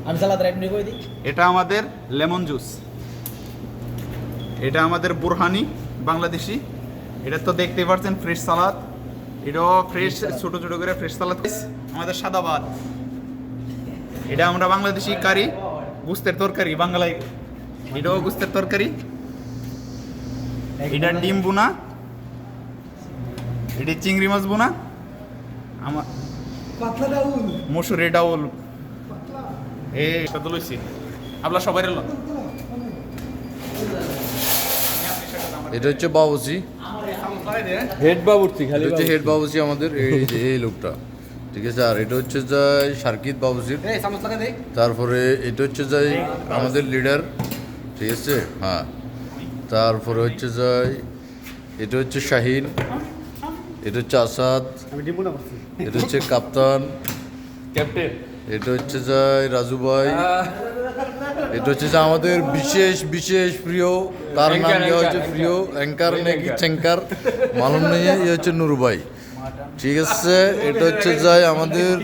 আমি সালাদ রাইট নিয়ে কই দিই। এটা আমাদের লেমন জুস, এটা আমাদের বুরহানি বাংলাদেশি, এটা তো দেখতেই পাচ্ছেন ফ্রেশ সালাদ, এটাও ফ্রেশ ছোট ছোট করে ফ্রেশ সালাদ। আমাদের সাদা ভাত, এটা আমরা বাংলাদেশি কারি, গুস্তের তরকারি বাংলায়, এটাও গুস্তের তরকারি। এটা ডিম বুনা, এটি চিংড়ি মাছ বুনা, আমার পাতলা ডাউল মসুরি ডাউল, এই সাথে লইছি আপনার সবাই এলো। এটা হচ্ছে বাবুসি, হেড বাবুর্চি খালি এটা হচ্ছে হেড বাবুসি আমাদের, এই যে এই লোকটা, ঠিক আছে। আর এটা হচ্ছে যে সার্কিট বাবুসির, তারপরে এটা হচ্ছে যে আমাদের লিডার, ঠিক আছে। হ্যাঁ, তারপরে হচ্ছে যে এটা হচ্ছে শাহিন, এটা হচ্ছে আসাদ, এটা হচ্ছে কাপ্তান, ক্যাপ্টেন। এটা হচ্ছে যে রাজু ভাই, এটা হচ্ছে যে আমাদের বিশেষ বিশেষ প্রিয়, তার নাম দেওয়া হচ্ছে প্রিয় অ্যাঙ্কার নাকি চ্যাঙ্কার মালুম নেই, ইয়ে হচ্ছে নুরু ভাই, ঠিক আছে। এটা হচ্ছে যে আমাদের